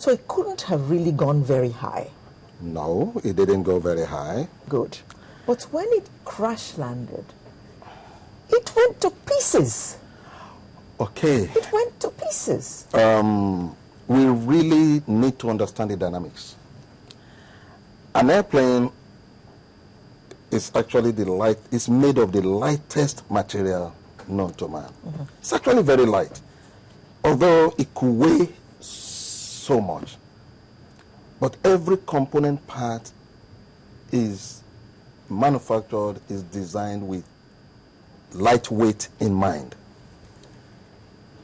So it couldn't have really gone very high. No, it didn't go very high. Good. But when it crash landed, it went to pieces. Okay. It went to pieces. We really need to understand the dynamics. An airplane is actually it's made of the lightest material known to man. It's actually very light, although it could weigh so much. But every component part is manufactured, is designed with lightweight in mind.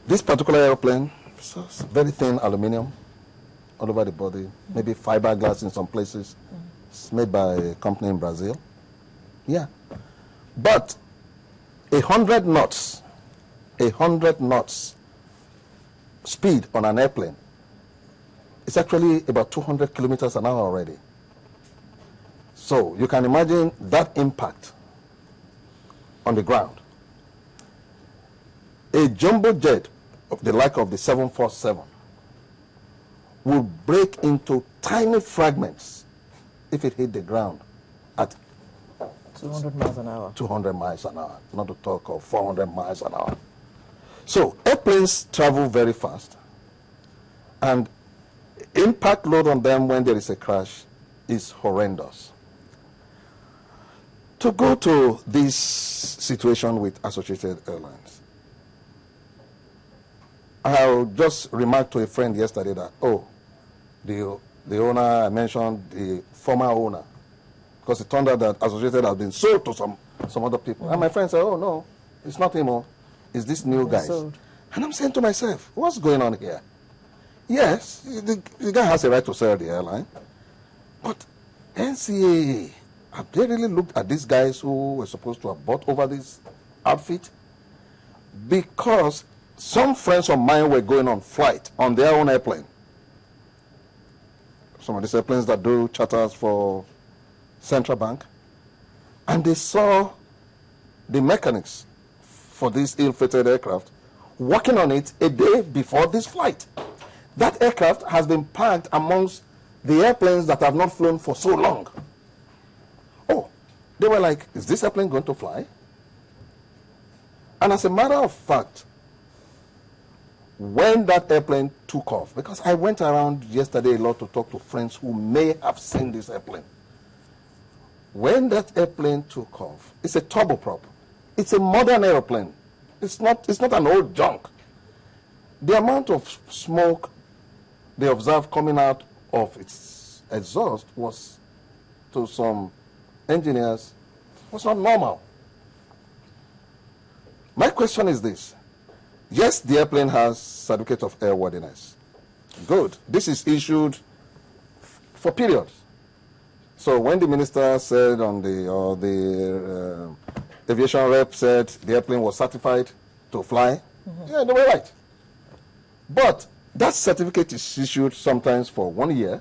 This particular airplane, it's very thin aluminum all over the body, maybe fiberglass in some places. It's made by a company in Brazil. Yeah. But 100 knots speed on an airplane, it's actually about 200 kilometers an hour already. So you can imagine that impact on the ground. A jumbo jet of the like of the 747 will break into tiny fragments if it hit the ground at 200 miles an hour. 200 miles an hour, not to talk of 400 miles an hour. So airplanes travel very fast, and impact load on them when there is a crash is horrendous. To go to this situation with Associated Airlines, I'll just remark to a friend yesterday that, the owner, I mentioned the former owner, because it turned out that Associated has been sold to some other people. And my friend said, oh no, it's not him, it's this new guy. And I'm saying to myself, what's going on here? Yes, the guy has a right to sell the airline, but NCAA, have they really looked at these guys who were supposed to have bought over this outfit? Because some friends of mine were going on flight on their own airplane. Some of these airplanes that do charters for Central Bank. And they saw the mechanics for this ill-fated aircraft working on it a day before this flight. That aircraft has been parked amongst the airplanes that have not flown for so long. They were like, is this airplane going to fly? And as a matter of fact, when that airplane took off, because I went around yesterday a lot to talk to friends who may have seen this airplane. When that airplane took off, it's a turboprop. It's a modern airplane. It's not an old junk. The amount of smoke they observed coming out of its exhaust was, to some engineers, was not normal. My question is this. Yes, the airplane has certificate of airworthiness. Good. This is issued for periods. So when the minister said the aviation rep said the airplane was certified to fly, yeah, they were right. But that certificate is issued sometimes for 1 year,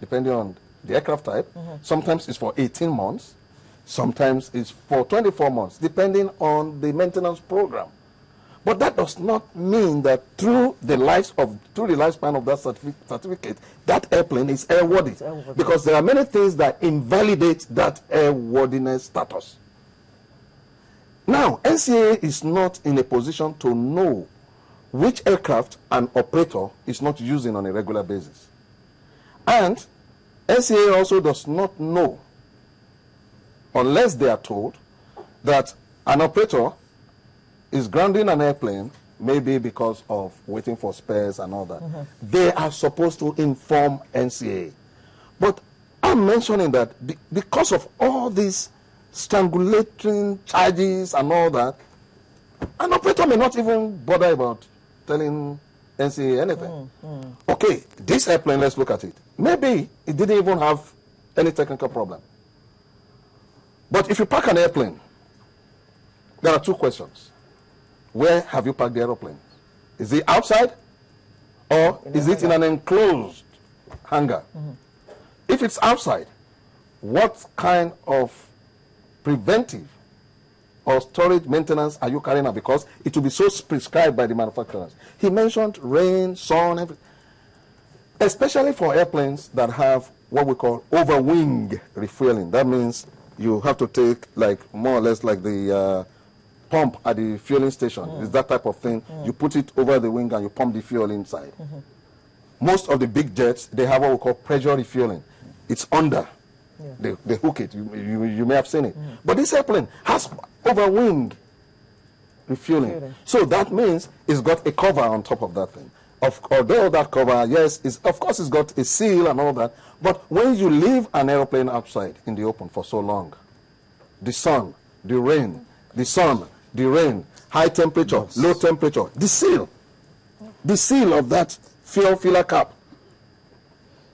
depending on the aircraft type. Sometimes it's for 18 months. Sometimes it's for 24 months, depending on the maintenance program. But that does not mean that through the lifespan of that certificate, that airplane is airworthy. Because there are many things that invalidate that airworthiness status. Now, NCAA is not in a position to know which aircraft an operator is not using on a regular basis. And NCAA also does not know, unless they are told, that an operator is grounding an airplane, maybe because of waiting for spares and all that. They are supposed to inform NCAA. But I'm mentioning that because of all these strangulating charges and all that, an operator may not even bother about telling NCAA anything. Okay, this airplane, let's look at it. Maybe it didn't even have any technical problem. But if you park an airplane, there are two questions. Where have you parked the aeroplane? Is it outside, or is it in an enclosed hangar? If it's outside, what kind of preventive or storage maintenance are you carrying out? Because it will be so prescribed by the manufacturers. He mentioned rain, sun, everything. especially for airplanes that have what we call overwing refueling. That means you have to take like more or less like the pump at the fueling station. It's that type of thing. You put it over the wing and you pump the fuel inside. Most of the big jets, they have what we call pressure refueling. It's under. They hook it. You may have seen it. But this airplane has overwing refueling. So that means it's got a cover on top of that thing. Although that cover, yes, of course it's got a seal and all that, but when you leave an airplane outside in the open for so long, the sun, the rain, the sun, the rain, high temperature, low temperature, the seal of that fuel filler cap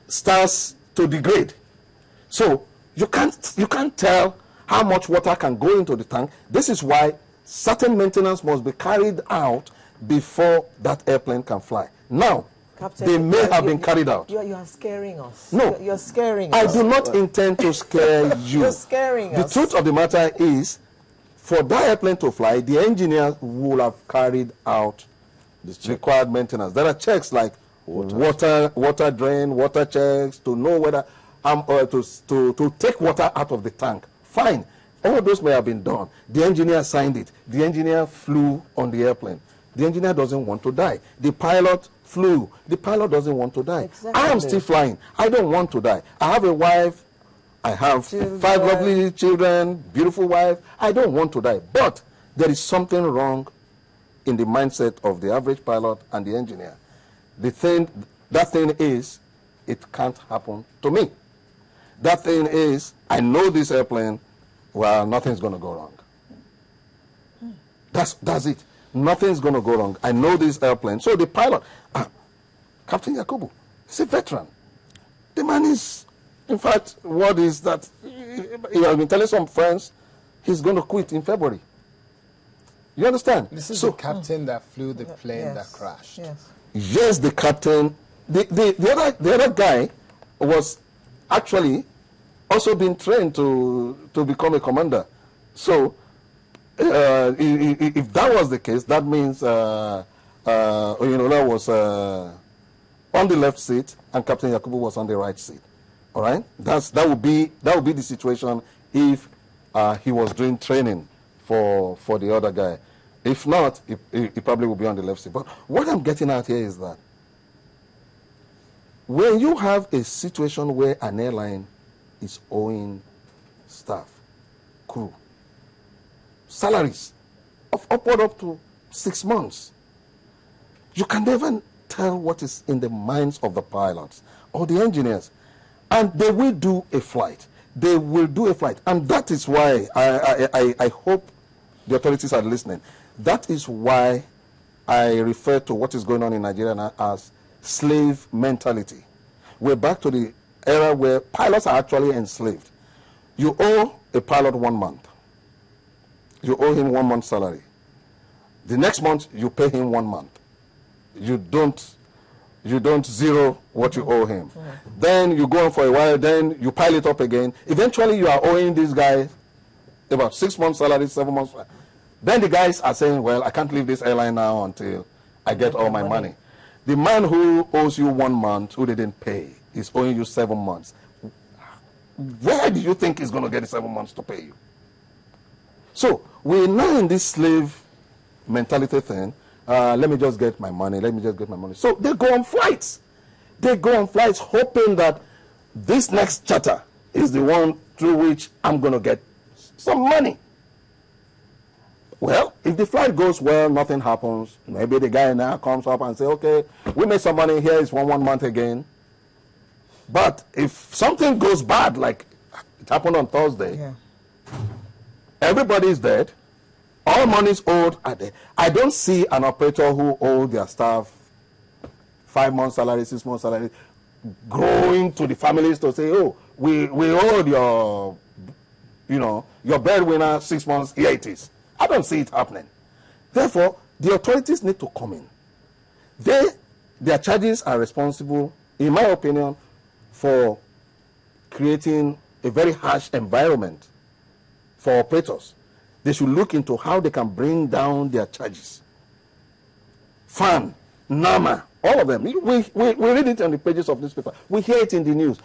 starts to degrade. So you can't tell how much water can go into the tank. This is why certain maintenance must be carried out before that airplane can fly. Now, Captain, they may have been carried out. You are scaring us. No. You're scaring us. I do not intend to scare you. You're scaring us. The truth of the matter is, for that airplane to fly, the engineers will have carried out the required maintenance. There are checks like water drain, water checks, to know whether, to take water out of the tank. Fine. All those may have been done. The engineer signed it. The engineer flew on the airplane. The engineer doesn't want to die. The pilot flew. The pilot doesn't want to die. Exactly. I am still flying. I don't want to die. I have a wife. I have 5 lovely children, beautiful wife. I don't want to die. But there is something wrong in the mindset of the average pilot and the engineer. That thing is, it can't happen to me. That thing is, I know this airplane, well, nothing's going to go wrong. That's it. Nothing's going to go wrong. I know this airplane. So the pilot, Captain Yakubu, he's a veteran. The man is, in fact, what is that? He has been telling some friends he's going to quit in February. You understand? This is the captain that flew the plane that crashed. Yes, the captain. The other guy was actually also being trained to become a commander. So, if that was the case, that means that was on the left seat and Captain Yakubu was on the right seat. All right, that would be the situation if he was doing training for the other guy. If not, he probably would be on the left seat. But what I'm getting at here is that when you have a situation where an airline is owing staff, crew, salaries of upward up to 6 months, you can never tell what is in the minds of the pilots or the engineers. And they will do a flight. They will do a flight. And that is why I hope the authorities are listening. That is why I refer to what is going on in Nigeria now as slave mentality. We're back to the era where pilots are actually enslaved. You owe a pilot 1 month. You owe him 1 month's salary. The next month, you pay him 1 month. You don't zero what you owe him. Then you go on for a while, then you pile it up again. Eventually, you are owing this guy about 6 months' salary, 7 months. Then the guys are saying, well, I can't leave this airline now until I get all my money. The man who owes you 1 month, who didn't pay, is owing you 7 months. Where do you think he's going to get the 7 months to pay you? So we're now in this slave mentality thing. Let me just get my money. Let me just get my money. So they go on flights. They go on flights hoping that this next charter is the one through which I'm going to get some money. Well, if the flight goes well, nothing happens. Maybe the guy now comes up and says, okay, we made some money here. It's 1 month again. But if something goes bad, like it happened on Thursday, everybody's dead. All money's owed are there. I don't see an operator who owed their staff 5 months' salary, 6 months' salary, going to the families to say, oh, we owed your breadwinner 6 months, here it is. I don't see it happening. Therefore, the authorities need to come in. Their charges are responsible, in my opinion, for creating a very harsh environment for operators. They should look into how they can bring down their charges. FAN, NAMA, All of them. We read it on the pages of newspaper. We hear it in the news.